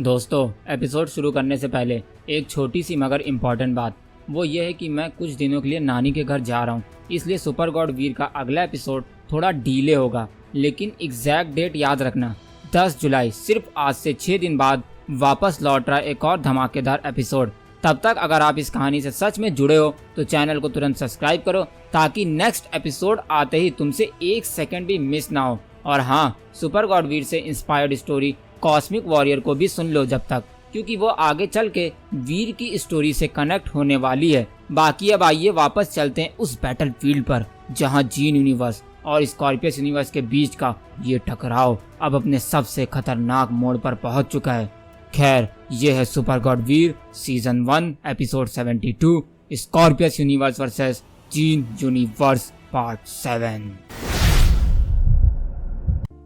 दोस्तों, एपिसोड शुरू करने से पहले एक छोटी सी मगर इम्पॉर्टेंट बात, वो ये है कि मैं कुछ दिनों के लिए नानी के घर जा रहा हूँ, इसलिए सुपर गॉड वीर का अगला एपिसोड थोड़ा डीले होगा। लेकिन एग्जैक्ट डेट याद रखना, 10 जुलाई, सिर्फ आज से 6 दिन बाद वापस लौट रहा एक और धमाकेदार एपिसोड। तब तक अगर आप इस कहानी से सच में जुड़े हो तो चैनल को तुरंत सब्सक्राइब करो ताकि नेक्स्ट एपिसोड आते ही तुमसे 1 सेकंड भी मिस ना हो। और हाँ, सुपर गॉड वीर से इंस्पायर्ड स्टोरी कॉस्मिक वॉरियर को भी सुन लो जब तक, क्योंकि वो आगे चल के वीर की स्टोरी से कनेक्ट होने वाली है। बाकी अब आइए वापस चलते हैं उस बैटल फील्ड पर जहाँ जीन यूनिवर्स और स्कॉर्पियस यूनिवर्स के बीच का ये टकराव अब अपने सबसे खतरनाक मोड़ पर पहुंच चुका है। खैर, ये है सुपर गॉड वीर season 1 episode 72 Scorpius universe versus gene universe part 7।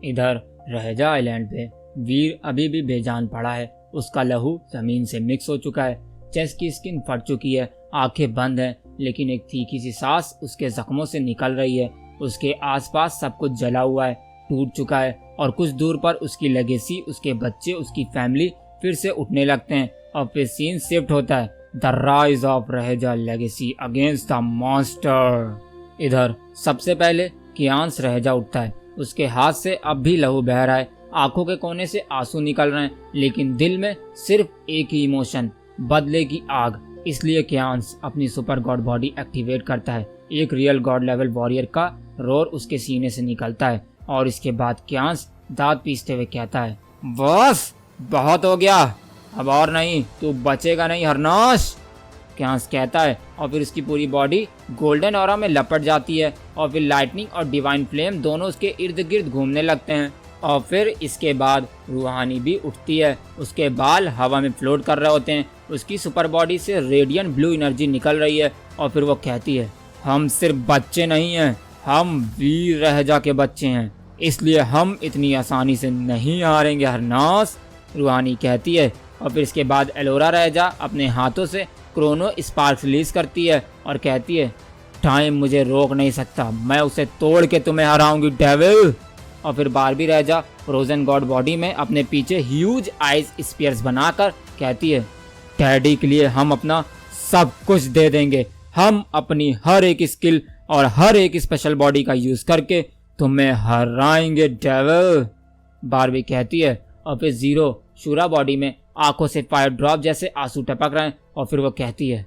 इधर रहेजा आइलैंड पे वीर अभी भी बेजान पड़ा है। उसका लहू जमीन से मिक्स हो चुका है, चेस्ट की स्किन फट चुकी है, आंखें बंद हैं, लेकिन एक तीखी सी सांस उसके जख्मों से निकल रही है। उसके आसपास सब कुछ जला हुआ है, टूट चुका है और कुछ दूर पर उसकी लेगेसी, उसके बच्चे, उसकी फैमिली फिर से उठने लगते हैं और फिर सीन शिफ्ट होता है, the rise of Raheja legacy against the monster. इधर सबसे पहले कियांस रहेजा उठता है। उसके हाथ से अब भी लहू बह रहा है, आंखों के कोने से आंसू निकल रहे हैं, लेकिन दिल में सिर्फ एक ही इमोशन, बदले की आग। इसलिए कियांस अपनी सुपर गॉड बॉडी एक्टिवेट करता है। एक रियल गॉड लेवल वॉरियर का रोर उसके सीने से निकलता है और इसके बाद कियांस दांत पीसते हुए कहता है, बस बहुत हो गया, अब और नहीं, तू बचेगा नहीं हरनाश। कियांस कहता है और फिर उसकी पूरी बॉडी गोल्डन ऑरा में लपट जाती है और फिर लाइटनिंग और डिवाइन फ्लेम दोनों उसके इर्द गिर्द घूमने लगते हैं। और फिर इसके बाद रूहानी भी उठती है, उसके बाल हवा में फ्लोट कर रहे होते हैं, उसकी सुपर बॉडी से रेडियंट ब्लू एनर्जी निकल रही है और फिर वो कहती है, हम सिर्फ बच्चे नहीं हैं, हम वीर रहेजा के बच्चे हैं, इसलिए हम इतनी आसानी से नहीं हारेंगे हरनास। रूहानी कहती है और फिर इसके बाद एलोरा रहेजा अपने हाथों से क्रोनो स्पार्क्स रिलीज करती है और कहती है, टाइम मुझे रोक नहीं सकता, मैं उसे तोड़ के तुम्हें हराऊंगी डेविल। और फिर Barbie Raheja frozen God body में अपने पीछे ह्यूज आइस स्पीयर्स बनाकर कहती है, डैडी के लिए हम अपना सब कुछ दे देंगे, हम अपनी हर एक स्किल और हर एक स्पेशल बॉडी का यूज करके तुम्हें हराएंगे डेविल। बारबी कहती है और फिर जीरो शूरा बॉडी में आंखों से फायर ड्रॉप जैसे आंसू टपक रहे हैं और फिर वो कहती है,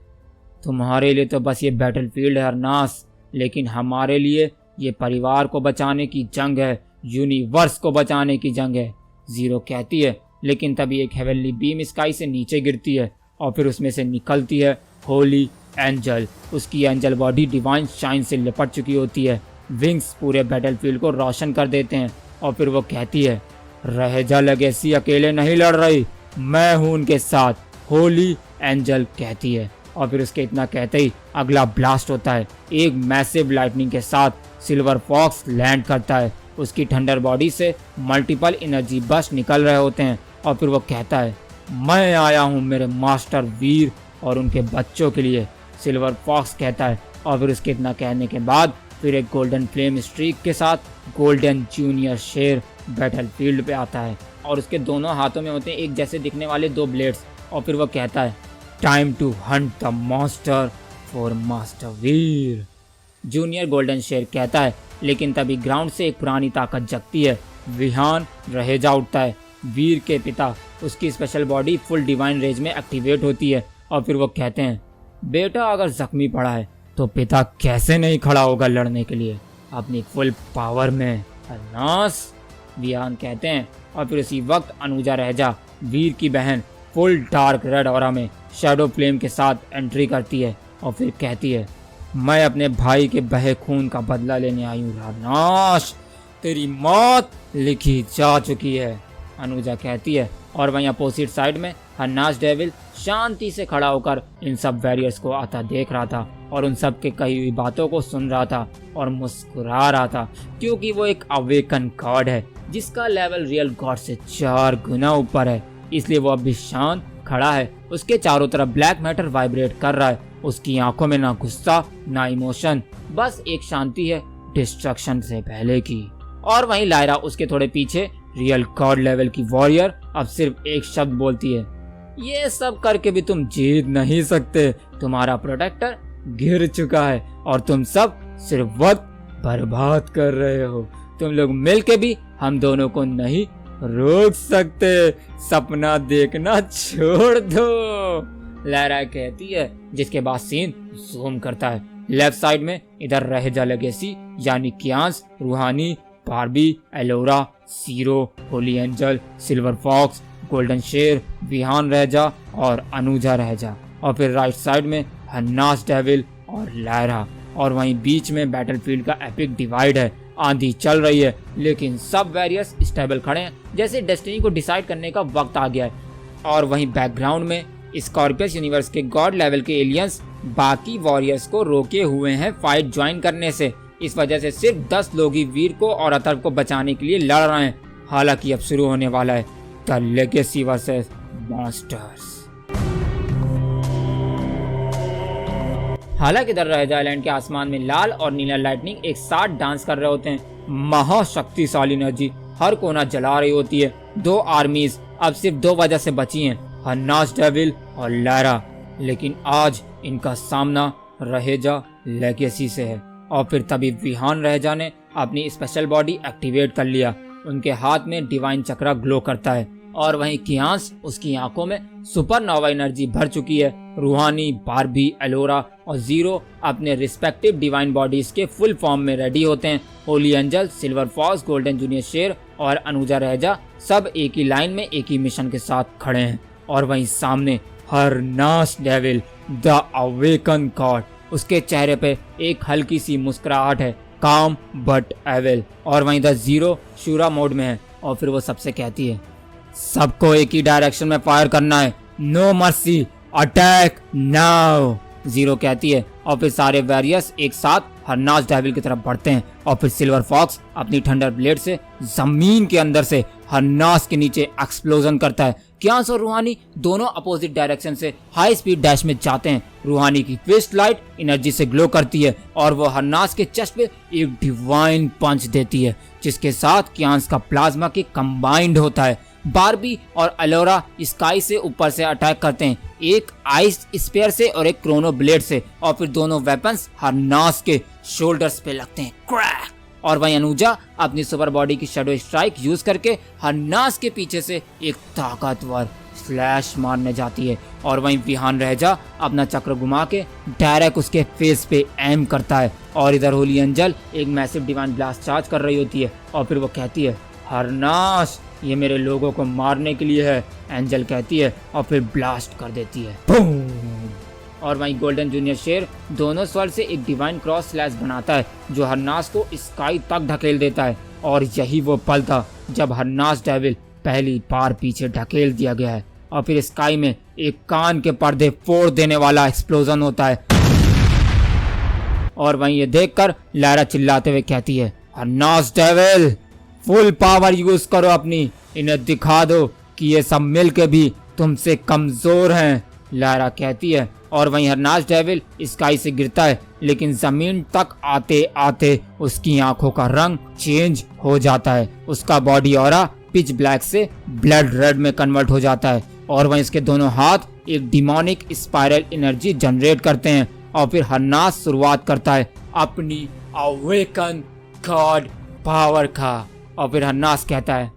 तुम्हारे लिए तो बस ये बैटल फील्ड है हरनास, लेकिन हमारे लिए ये परिवार को बचाने की जंग है, यूनिवर्स को बचाने की जंग है। जीरो कहती है, लेकिन तभी एक हेवनली बीम स्काई से नीचे गिरती है और फिर उसमें से निकलती है होली एंजल। उसकी एंजल बॉडी डिवाइन शाइन से लिपट चुकी होती है, विंग्स पूरे बैटलफील्ड को रोशन कर देते हैं और फिर वो कहती है, रहेजा लेगेसी अकेले नहीं लड़ रही, मैं हूं उनके साथ, होली एंजल कहती है। और फिर उसके इतना कहते ही अगला ब्लास्ट होता है, एक मैसिव लाइटनिंग के साथ सिल्वर फॉक्स लैंड करता है, उसकी थंडर बॉडी से मल्टीपल एनर्जी बस्ट निकल रहे होते हैं और फिर वो कहता है, मैं आया हूँ मेरे मास्टर वीर और उनके बच्चों के लिए, सिल्वर फॉक्स कहता है। और फिर उसके इतना कहने के बाद फिर एक गोल्डन फ्लेम स्ट्रीक के साथ गोल्डन जूनियर शेर बैटल फील्ड पे आता है और उसके दोनों हाथों में होते हैं एक जैसे दिखने वाले 2 ब्लेड्स और फिर वो कहता है, time to hunt the monster for master Veer. Junior golden Sher कहता है, लेकिन तभी ग्राउंड से एक पुरानी ताकत जगती है, विहान रहेजा उठता है, वीर के पिता। उसकी special body full divine rage में एक्टिवेट होती है और फिर वो कहते हैं, बेटा अगर जख्मी पड़ा है तो पिता कैसे नहीं खड़ा होगा लड़ने के लिए अपनी फुल पावर में हरनास, विहान कहते हैं। और फिर उसी वक्त अनुजा रहेजा, वीर की बहन, फुल डार्क रेड ऑरा में शैडो फ्लेम के साथ एंट्री करती है और फिर कहती है, मैं अपने भाई के बहे खून का बदला लेने आई हूँ हरनाश, तेरी मौत लिखी जा चुकी है, अनुजा कहती है। और वहीं अपोजिट साइड में हरनाश डेविल शांति से खड़ा होकर इन सब वॉरियर्स को आता देख रहा था और उन सब के कही हुई बातों को सुन रहा था और मुस्कुरा रहा था, क्योंकि वो एक अवेकन गॉड है जिसका लेवल रियल गॉड से 4 गुना ऊपर है, इसलिए वो अब भी शांत खड़ा है। उसके चारों तरफ ब्लैक मैटर वाइब्रेट कर रहा है, उसकी आंखों में ना गुस्सा ना इमोशन, बस एक शांति है डिस्ट्रक्शन से पहले की। और वहीं लायरा उसके थोड़े पीछे रियल गॉड लेवल की वॉरियर अब सिर्फ एक शब्द बोलती है, ये सब करके भी तुम जीत नहीं सकते, तुम्हारा प्रोटेक्टर गिर चुका है और तुम सब सिर्फ वक्त बर्बाद कर रहे हो, तुम लोग मिलके भी हम दोनों को नहीं रोक सकते, सपना देखना छोड़ दो, लायरा कहती है। जिसके बाद सीन जूम करता है लेफ्ट साइड में, इधर रहेजा लेगेसी यानी कियांस, रूहानी, बारबी, एलोरा, सीरो, holy angel, silver fox, golden Sher, Vihaan Raheja और अनुजा रहेजा, और फिर राइट साइड में हन्नास डेविल और लायरा, और वहीं बीच में बैटलफील्ड का एपिक डिवाइड है। आंधी चल रही है लेकिन सब वॉरियर्स स्टेबल खड़े हैं, जैसे डेस्टिनी को डिसाइड करने का वक्त आ गया है। और वहीं बैकग्राउंड में स्कॉर्पियस यूनिवर्स के गॉड लेवल के एलियंस बाकी वॉरियर्स को रोके हुए हैं फाइट ज्वाइन करने से। इस वजह से सिर्फ 10 लोग ही वीर को और अथर्व को बचाने के लिए लड़ रहे हैं। हालांकि अब शुरू होने वाला है द लेगेसी वर्सेस मॉन्स्टर्स। हालांकि द रहेजा आइलैंड के आसमान में लाल और नीला लाइटनिंग एक साथ डांस कर रहे होते हैं। महाशक्तिशाली एनर्जी हर कोना जला रही होती है। 2 आर्मीज अब सिर्फ 2 वजह से बची हैं, हन्नास डेविल और लायरा, लेकिन आज इनका सामना रहेजा लेगेसी से है। और फिर तभी विहान रहेजा ने अपनी स्पेशल बॉडी एक्टिवेट कर लिया, उनके हाथ में डिवाइन चक्रा ग्लो करता है, और वहीं कियांस उसकी आंखों में सुपरनोवा एनर्जी भर चुकी है। रूहानी, बारबी, एलोरा और जीरो अपने रिस्पेक्टिव डिवाइन बॉडीज के फुल फॉर्म में रेडी होते हैं। Holy angel, silver fox, golden junior Sher और अनुजा रहेजा सब एक ही लाइन में एक ही मिशन के साथ खड़े हैं। और वहीं सामने Harnaaz devil the awaken God, उसके चेहरे पे एक हल्की सी मुस्कुराहट है, काम बट एविल। और वहीं द जीरो शूरा मोड में है, और फिर वो सबसे कहती है, सबको एक ही डायरेक्शन में फायर करना है, no mercy, attack now. Zero कहती है, और फिर सारे वॉरियर्स एक साथ हरनास डेविल की तरफ बढ़ते हैं। और फिर सिल्वर फॉक्स अपनी थंडर ब्लेड से जमीन के अंदर से हरनास के नीचे एक्सप्लोजन करता है। कियांस और रूहानी दोनों अपोजिट डायरेक्शन से हाई स्पीड डैश में जाते हैं। रूहानी की ट्विस्ट लाइट एनर्जी से ग्लो करती है और वो हरनास के चेस्ट पे एक डिवाइन पंच देती है, जिसके साथ कियांस का प्लाज्मा के कंबाइंड होता है। बारबी और एलोरा स्काई से ऊपर से अटैक करते हैं, एक आइस स्पेयर से और एक क्रोनो ब्लेड से, और फिर दोनों वेपन्स हरनास के शोल्डर्स पे लगते हैं, क्रैक। और वहीं अनुजा अपनी सुपर बॉडी की शैडो स्ट्राइक यूज करके हरनास के पीछे से एक ताकतवर स्लैश मारने जाती है। और वहीं विहान रहेजा अपना चक्र घुमा के डायरेक्ट उसके फेस पे एम करता है। और इधर होली एंजल एक मैसिव डिवाइन ब्लास्ट चार्ज कर रही होती है, और फिर वो कहती है, हरनास ये मेरे लोगों को मारने के लिए है, एंजल कहती है, और फिर ब्लास्ट कर देती है, बूम। और वहीं गोल्डन जूनियर शेर दोनों स्वर्ड से एक डिवाइन क्रॉस स्लैश बनाता है, जो हरनास को स्काई तक ढकेल देता है। और यही वो पल था जब हरनास डेविल पहली बार पीछे ढकेल दिया गया है। और फिर स्काई में एक कान के पर्दे फोड़ देने वाला एक्सप्लोजन होता है। और वहीं ये देखकर लायरा चिल्लाते हुए कहती है, Harnaaz devil full power use करो अपनी, इन्हें दिखा दो कि ये सब मिलके भी तुमसे कमजोर हैं, लायरा कहती है। और वहीं हरनास डेविल स्काई से गिरता है, लेकिन जमीन तक आते आते उसकी आंखों का रंग चेंज हो जाता है, उसका बॉडी ऑरा पिच ब्लैक से ब्लड रेड में कन्वर्ट हो जाता है। और वहीं इसके दोनों हाथ एक डिमोनिक स्पाइरल एनर्जी जनरेट करते हैं। और फिर हरनास शुरुआत करता है अपनी अवेकन गॉड पावर का। और फिर हरनास कहता है,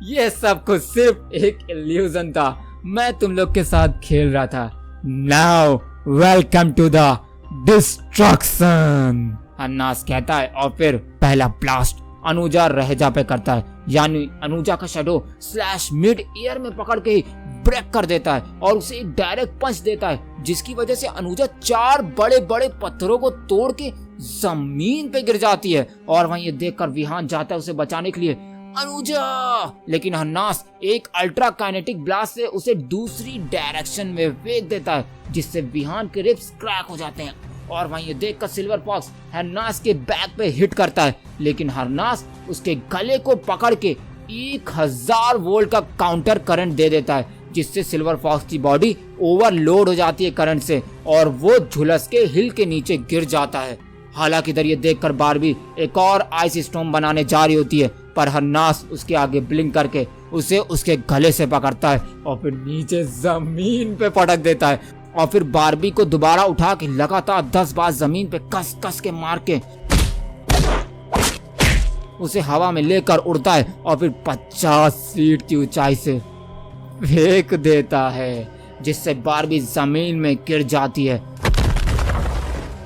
ये सब कुछ सिर्फ एक इल्यूजन था, मैं तुम लोग के साथ खेल रहा था। Now welcome to the destruction, Harnas कहता है। और फिर पहला ब्लास्ट अनुजा रहेजा पे करता है, यानी अनुजा का शैडो स्लैश मिड एयर में पकड़ के ही ब्रेक कर देता है और उसे एक डायरेक्ट पंच देता है, जिसकी वजह से अनुजा 4 बड़े बड़े पत्थरों को तोड़ के जमीन पे गिर जाती है। और वहीं ये देखकर विहान जाता है उसे बचाने के लिए, अनुजा, लेकिन हरनास एक अल्ट्रा काइनेटिक ब्लास्ट से उसे दूसरी डायरेक्शन में फेंक देता है, जिससे विहान के रिब्स क्रैक हो जाते हैं। और वहीं ये देखकर सिल्वर फॉक्स हरनास के बैक पे हिट करता है, लेकिन हरनास उसके गले को पकड़ के 1000 वोल्ट का काउंटर करंट दे देता है, जिससे सिल्वर फॉक्स की बॉडी ओवरलोड हो जाती है करंट से और वो झुलस के हिल के नीचे गिर जाता है। हालांकि इधर ये देखकर बारबी एक और आइस स्टॉर्म बनाने जा रही होती है, पर हन्नास उसके आगे ब्लिंक करके उसे उसके गले से पकड़ता है और फिर नीचे जमीन पे पटक देता है। और फिर बारबी को दोबारा उठा के लगातार 10 बार जमीन पे कस कस के मार के उसे हवा में लेकर उड़ता है और फिर 50 फीट की ऊंचाई से फेंक देता है, जिससे बारबी जमीन में गिर जाती है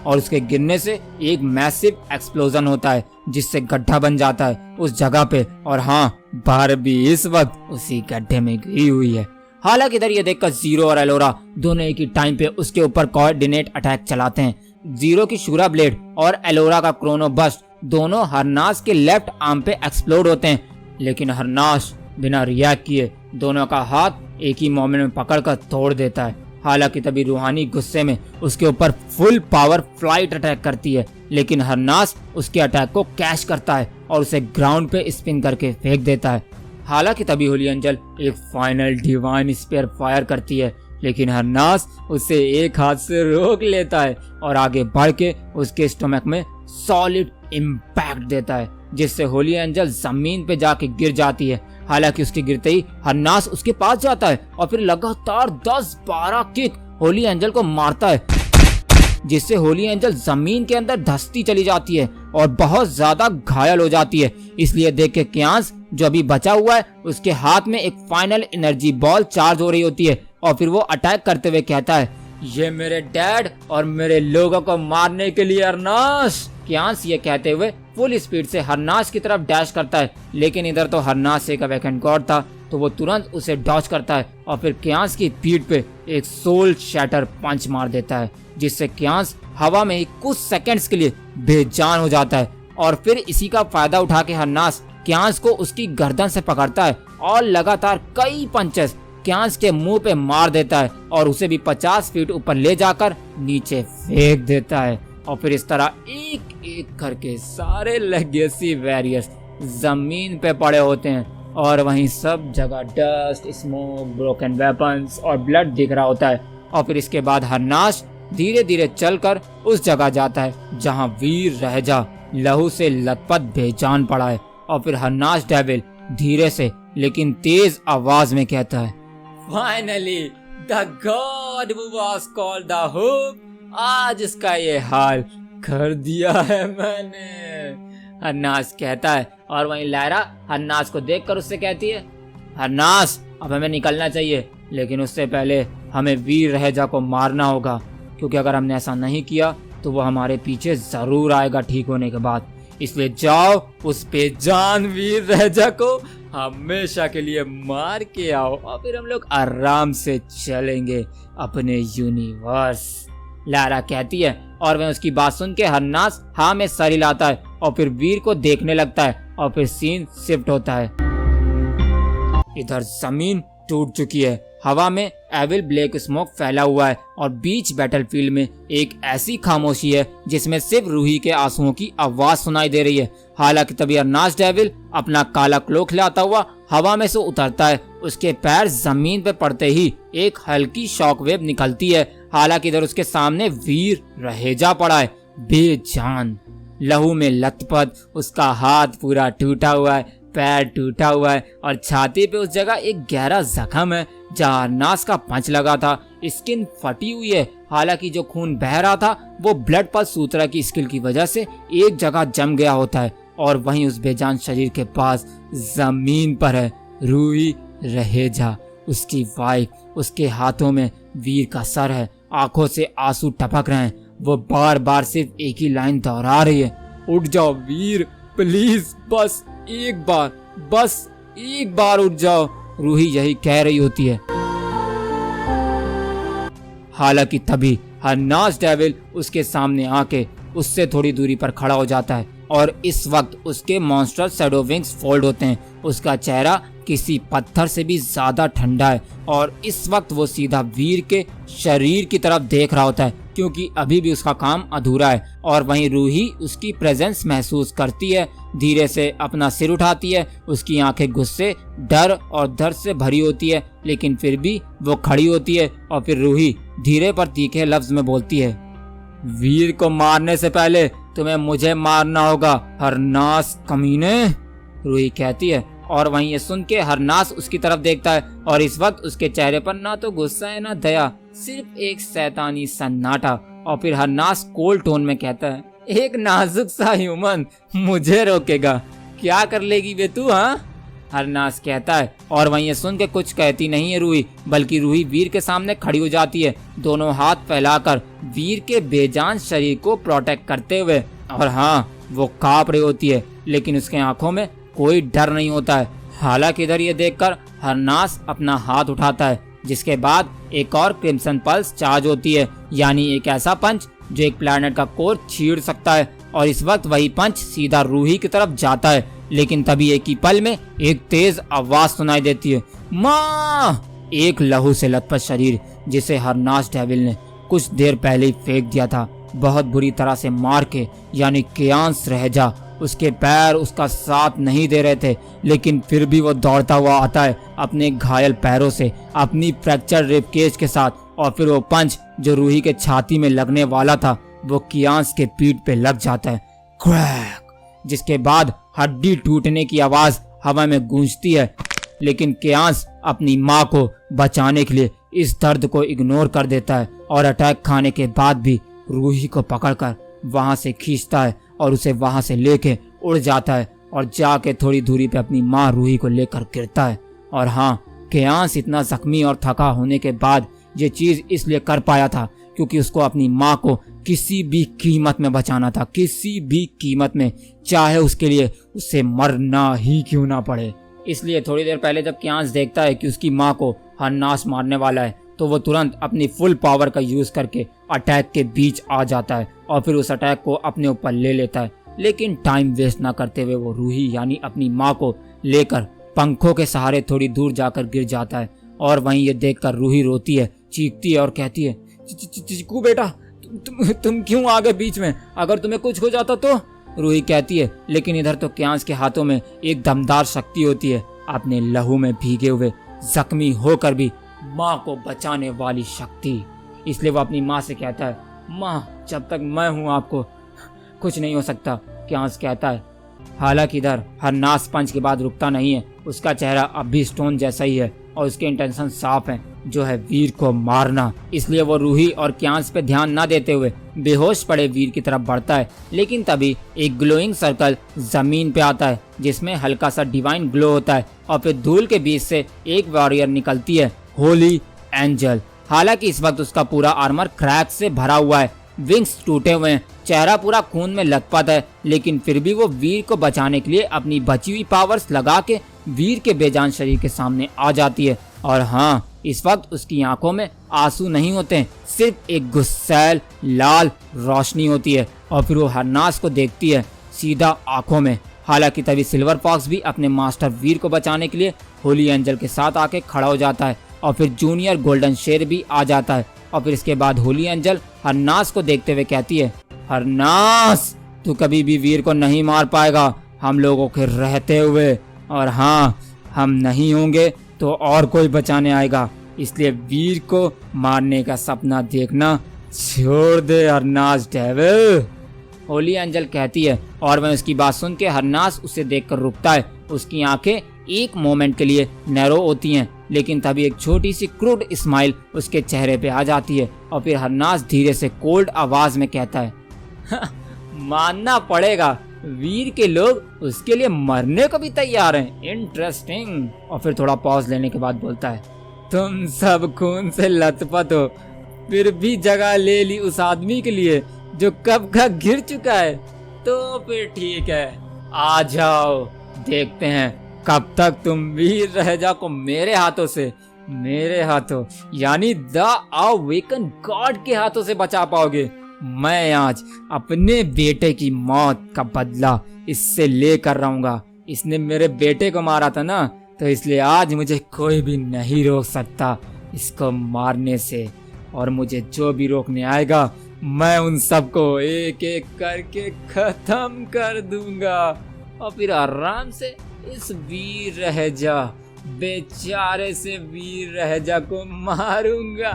और उसके गिरने से एक मैसिव एक्सप्लोजन होता है, जिससे गड्ढा बन जाता है उस जगह पे। और हाँ, बारबी इस वक्त उसी गड्ढे में गिरी हुई है। हालांकि इधर ये देखकर जीरो और एलोरा दोनों एक ही टाइम पे उसके ऊपर कोऑर्डिनेट अटैक चलाते हैं। जीरो की शूरा ब्लेड और एलोरा का क्रोनो बस्ट दोनों हरनाश के लेफ्ट आर्म पे एक्सप्लोड होते हैं, लेकिन हरनाश बिना रिएक्ट किए दोनों का हाथ एक ही मोमेंट में पकड़कर तोड़ देता है। हालांकि तभी रूहानी गुस्से में उसके ऊपर फुल पावर फ्लाइट अटैक करती है, लेकिन हरनाश उसके अटैक को कैच करता है और उसे ग्राउंड पे स्पिन करके फेंक देता है। हालांकि तभी होली एंजल एक फाइनल डिवाइन स्पेयर फायर करती है, लेकिन हरनाश उसे एक हाथ से रोक लेता है और आगे बढ़ के उसके स्टमक में सॉलिड इम्पैक्ट देता है, जिससे होली एंजल जमीन पे जाके गिर जाती है। हालांकि उसके गिरते ही हरनाश उसके पास जाता है और फिर लगातार 10-12 किक होली एंजल को मारता है, जिससे होली एंजल जमीन के अंदर धंसती चली जाती है और बहुत ज्यादा घायल हो जाती है। इसलिए देख के क्यांस जो अभी बचा हुआ है उसके हाथ में एक फाइनल एनर्जी बॉल चार्ज हो रही होती है और फिर वो अटैक करते हुए कहता है, ये मेरे डैड और मेरे लोगों को मारने के लिए हरनाश। क्यांस ये कहते हुए फुल स्पीड से हरनाश की तरफ डैश करता है, लेकिन इधर तो हरनाश एक वैकेंट गॉड था, तो वो तुरंत उसे डॉच करता है और फिर क्यांस की पीठ पे एक सोल शैटर पंच मार देता है, जिससे क्यांस हवा में ही कुछ सेकंड्स के लिए बेजान हो जाता है। और फिर इसी का फायदा उठा के हरनाश क्यांस को उसकी गर्दन से पकड़ता है और लगातार कई पंचेस क्यांस के मुंह पे मार देता है और उसे भी 50 फीट ऊपर ले जाकर नीचे फेंक देता है। और फिर इस तरह एक एक करके सारे लेगेसी वॉरियर्स जमीन पे पड़े होते हैं और वहीं सब जगह डस्ट, स्मोक, ब्रोकन वेपन्स और ब्लड दिख रहा होता है। और फिर इसके बाद हरनाश धीरे धीरे चलकर उस जगह जाता है जहां वीर रहजा लहू से लथपथ बेजान पड़ा है। और फिर हरनाश डेविल धीरे से लेकिन तेज आवाज में कहता है, finally the God who was called the hope, आज इसका ये हाल कर दिया है मैंने। हरनाश कहता है और वहीं लायरा हरनाश को देखकर उससे कहती है, हरनाश अब हमें निकलना चाहिए, लेकिन उससे पहले हमें वीर रहजा को मारना होगा, क्योंकि अगर हमने ऐसा नहीं किया तो वो हमारे पीछे जरूर आएगा ठीक होने के बाद। इसलिए जाओ उस बेजान वीर रहजा को हमेशा के लिए मार के आओ और फिर हम लोग आराम से चलेंगे अपने यूनिवर्स। लारा कहती है और वह उसकी बात सुन के हरनाश हाँ में सर हिलाता है और फिर वीर को देखने लगता है और फिर सीन शिफ्ट होता है। इधर जमीन टूट चुकी है, हवा में एविल ब्लैक स्मोक फैला हुआ है और बीच बैटलफील्ड में एक ऐसी खामोशी है जिसमें सिर्फ रूही के आंसुओं की आवाज सुनाई दे रही है। हालांकि तभी हरनाश डेविल अपना काला क्लोक लाता हुआ हवा में से उतरता है। उसके पैर जमीन पे पड़ते ही एक हल्की शॉकवेव निकलती है। हालांकि इधर उसके सामने वीर रहेजा पड़ा है बेजान, लहू में लथपथ, उसका हाथ पूरा टूटा हुआ है, पैर टूटा हुआ है और छाती पे उस जगह एक गहरा जख्म है जहाँ हरनाश का पंच लगा था। स्किन फटी हुई है, हालांकि जो खून बह रहा था वो ब्लड पल्स सूत्रा की स्किल की वजह से एक जगह जम गया होता है। और वहीं उस बेजान शरीर के पास जमीन पर है रूही रहेजा, उसकी वाइफ, उसके हाथों में वीर का सर है, आंखों से आंसू टपक रहे हैं। वो बार बार सिर्फ एक ही लाइन दोहरा रही है, उठ जाओ वीर प्लीज, बस एक बार उठ जाओ। रूही यही कह रही होती है। हालांकि तभी हरनाश डेविल उसके सामने आके उससे थोड़ी दूरी पर खड़ा हो जाता है और इस वक्त उसके मॉन्स्टर शैडो विंग्स फोल्ड होते हैं। उसका चेहरा किसी पत्थर से भी ज्यादा ठंडा है और इस वक्त वो सीधा वीर के शरीर की तरफ देख रहा होता है, क्योंकि अभी भी उसका काम अधूरा है। और वहीं रूही उसकी प्रेजेंस महसूस करती है, धीरे से अपना सिर उठाती है। उसकी आंखें गुस्से, डर और दर्द से भरी होती है, लेकिन फिर भी वो खड़ी होती है। और फिर रूही धीरे पर तीखे लफ्ज में बोलती है, वीर को मारने से पहले तुम्हें मुझे मारना होगा हरनास कमीने, रूही कहती है। और वहीं ये सुन के हरनास उसकी तरफ देखता है और इस वक्त उसके चेहरे पर ना तो गुस्सा है ना दया, सिर्फ एक शैतानी सन्नाटा। और फिर हरनास कोल्ड टोन में कहता है, एक नाजुक सा ह्यूमन मुझे रोकेगा, क्या कर लेगी वे तू? हाँ, हरनास कहता है। और वहीं ये सुन के कुछ कहती नहीं है रूही, बल्कि रूही वीर के सामने खड़ी हो जाती है, दोनों हाथ फैलाकर वीर के बेजान शरीर को प्रोटेक्ट करते हुए। और हाँ, वो कांप रही होती है, लेकिन उसके आंखों में कोई डर नहीं होता है। हालांकि इधर ये देखकर हरनास अपना हाथ उठाता है, जिसके बाद एक और क्रिम्सन पल्स चार्ज होती है, यानी एक ऐसा पंच जो एक प्लैनेट का कोर चीर सकता है। और इस वक्त वही पंच सीधा रूही की तरफ जाता है, लेकिन तभी एक ही पल में एक तेज आवाज सुनाई देती है, माँ! एक लहू से लथपथ शरीर जिसे हरनास डेविल ने कुछ देर पहले ही फेंक दिया था, बहुत बुरी तरह से मार के, यानी केयांस रहजा। उसके पैर उसका साथ नहीं दे रहे थे, लेकिन फिर भी वो दौड़ता हुआ आता है अपने घायल पैरों से, अपनी फ्रैक्चर रिबकेज के साथ। और फिर वो पंच जो रूही के छाती में लगने वाला था, वो कियांस के पीठ पे लग जाता है, क्रैक, जिसके बाद हड्डी टूटने की आवाज हवा में गूंजती है। लेकिन कियांस अपनी माँ को बचाने के लिए इस दर्द को इग्नोर कर देता है और अटैक खाने के बाद भी रूही को पकड़कर वहां से खींचता है और उसे वहां से लेके उड़ जाता है और जाके थोड़ी दूरी पे अपनी माँ रूही को लेकर गिरता है। और हाँ, कियांस इतना जख्मी और थका होने के बाद ये चीज इसलिए कर पाया था क्योंकि उसको अपनी माँ को किसी भी कीमत में बचाना था, किसी भी कीमत में, चाहे उसके लिए उसे मरना ही क्यों ना पड़े। इसलिए थोड़ी देर पहले जब कियांस देखता है कि उसकी माँ को हरनास मारने वाला है, तो वो तुरंत अपनी फुल पावर का यूज करके अटैक के बीच आ जाता है और फिर उस अटैक को अपने ऊपर ले लेता है। लेकिन टाइम वेस्ट ना करते हुए वो रूही यानी अपनी माँ को लेकर पंखों के सहारे थोड़ी दूर जाकर गिर जाता है। और वहीं ये देखकर रूही रोती है, चीखती है और कहती है, चीकू बेटा, तुम क्यों आ गए बीच में? अगर तुम्हें कुछ हो जाता तो? रूही कहती है। लेकिन इधर तो कियांस के हाथों में एक दमदार शक्ति होती है, अपने लहू में भीगे हुए जख्मी होकर भी माँ को बचाने वाली शक्ति। इसलिए वो अपनी माँ से कहता है, माँ, जब तक मैं हूँ आपको कुछ नहीं हो सकता, कियांस कहता है। हालांकि इधर हरनास पंच के बाद रुकता नहीं है, उसका चेहरा अब भी स्टोन जैसा ही है और उसके इंटेंशन साफ हैं, जो है वीर को मारना। इसलिए वो रूही और कियांस पे ध्यान न देते हुए बेहोश पड़े वीर की तरफ बढ़ता है। लेकिन तभी एक ग्लोइंग सर्कल जमीन पे आता है, जिसमें हल्का सा डिवाइन ग्लो होता है और फिर धूल के बीच से एक वॉरियर निकलती है, होली एंजल। हालांकि इस वक्त उसका पूरा आर्मर क्रैक से भरा हुआ है, विंग्स टूटे हुए हैं, चेहरा पूरा खून में लथपथ है, लेकिन फिर भी वो वीर को बचाने के लिए अपनी बची हुई पावर्स लगा के वीर के बेजान शरीर के सामने आ जाती है। और हाँ, इस वक्त उसकी आंखों में आंसू नहीं होते, सिर्फ एक गुस्सैल लाल रोशनी होती है। और फिर वो हरनास को देखती है सीधा आंखों में। हालांकि तभी सिल्वर फॉक्स भी अपने मास्टर वीर को बचाने के लिए होली एंजल के साथ आके खड़ा हो जाता है और फिर जूनियर गोल्डन शेर भी आ जाता है। और फिर इसके बाद होली एंजल हरनास को देखते हुए कहती है, हरनास, तू कभी भी वीर को नहीं मार पाएगा हम लोगों के रहते हुए, और हाँ, हम नहीं होंगे तो और कोई बचाने आएगा, इसलिए वीर को मारने का सपना देखना छोड़ दे हरनास डेविल, होली एंजल कहती है। और वह उसकी बात सुन के हरनास उसे देखकर रुकता है। उसकी आंखें एक मोमेंट के लिए नैरो होती हैं, लेकिन तभी एक छोटी सी क्रूड स्माइल उसके चेहरे पे आ जाती है और फिर हरनास धीरे से कोल्ड आवाज में कहता है, मानना पड़ेगा, वीर के लोग उसके लिए मरने को भी तैयार हैं, इंटरेस्टिंग। और फिर थोड़ा पॉज लेने के बाद बोलता है, तुम सब खून से लथपथ हो, फिर भी जगह ले ली उस आदमी के लिए जो कब का गिर चुका है, तो फिर ठीक है, आ जाओ, देखते हैं कब तक तुम वीर रहजा को मेरे हाथों यानी द अवेकन गॉड के हाथों से बचा पाओगे। मैं आज अपने बेटे की मौत का बदला इससे लेकर रहूंगा। इसने मेरे बेटे को मारा था ना, तो इसलिए आज मुझे कोई भी नहीं रोक सकता इसको मारने से, और मुझे जो भी रोकने आएगा मैं उन सबको एक एक करके खत्म कर दूंगा और फिर आराम से इस वीर रहजा, बेचारे से वीर रहजा को मारूंगा।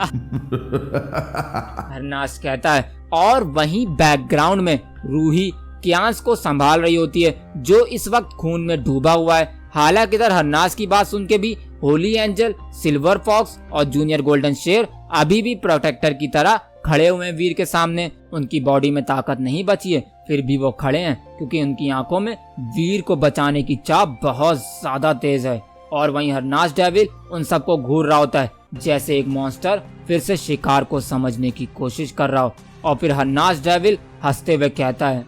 हरनास कहता है और वहीं बैकग्राउंड में रूही कियांस को संभाल रही होती है, जो इस वक्त खून में डूबा हुआ है। हालांकि इधर हरनाज की बात सुन के भी होली एंजल, सिल्वर फॉक्स और जूनियर गोल्डन शेर अभी भी प्रोटेक्टर की तरह खड़े हुए हैं वीर के सामने। उनकी बॉडी में ताकत नहीं बची है, फिर भी वो खड़े हैं क्योंकि उनकी आंखों में वीर को बचाने की चाह बहुत ज्यादा तेज है। और वहीं हरनाज डेविल उन सबको घूर रहा होता है, जैसे एक मॉन्स्टर फिर से शिकार को समझने की कोशिश कर रहा हो। और फिर हरनाज डेविल हंसते हुए कहता है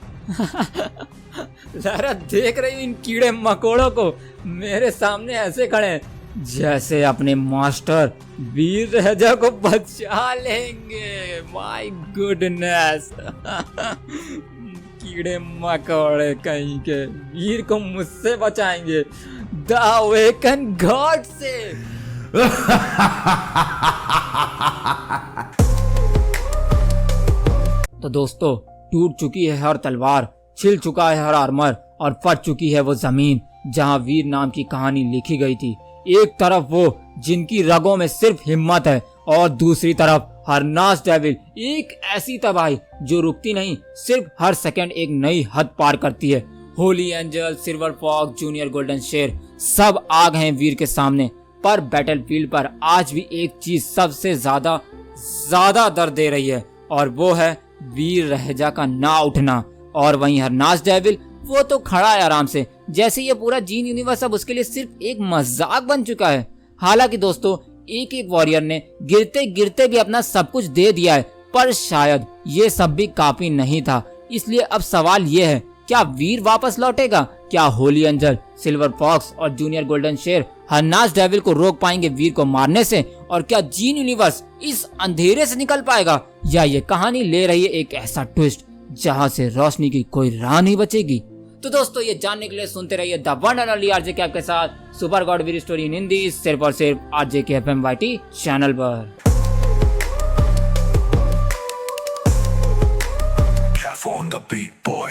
जरा देख रही हूँ इन कीड़े मकोड़ों को, मेरे सामने ऐसे खड़े हैं जैसे अपने मास्टर वीर रहजा को बचा लेंगे। माय गुडनेस कीड़े मकोड़े कहीं के वीर को मुझसे बचाएंगे, द अवेकन गॉड से। तो दोस्तों, टूट चुकी है हर तलवार, छिल चुका है हर आर्मर और फट चुकी है वो जमीन जहां वीर नाम की कहानी लिखी गई थी। एक तरफ वो जिनकी रगों में सिर्फ हिम्मत है और दूसरी तरफ हरनाज डेविल, एक ऐसी तबाही जो रुकती नहीं, सिर्फ हर सेकंड एक नई हद पार करती है। Holy angel, silver fox, junior golden Sher सब आ गए हैं वीर के सामने, पर बैटलफील्ड पर आज भी एक चीज सबसे ज्यादा दर्द दे रही है और वो है वीर रहजा का ना उठना। और वहीं हरनाज डेविल, वो तो खड़ा है आराम से, जैसे ये पूरा जीन यूनिवर्स अब उसके लिए सिर्फ एक मजाक बन चुका है। हालांकि दोस्तों, एक एक वॉरियर ने गिरते गिरते भी अपना सब कुछ दे दिया है, पर शायद ये सब भी काफी नहीं था। इसलिए अब सवाल ये है, क्या वीर वापस लौटेगा? क्या होली एंजल, सिल्वर फॉक्स और जूनियर गोल्डन शेर हरनाज डेविल को रोक पाएंगे वीर को मारने से? और क्या जीन यूनिवर्स इस अंधेरे से निकल पाएगा, या ये कहानी ले रही है एक ऐसा ट्विस्ट जहां से रोशनी की कोई राह नहीं बचेगी? तो दोस्तों, ये जानने के लिए सुनते रहिए the one and only RJ cap के साथ super god Veer story in Hindi, सिर्फ और सिर्फ आरजे के FMYT चैनल पर। On the beat, boy.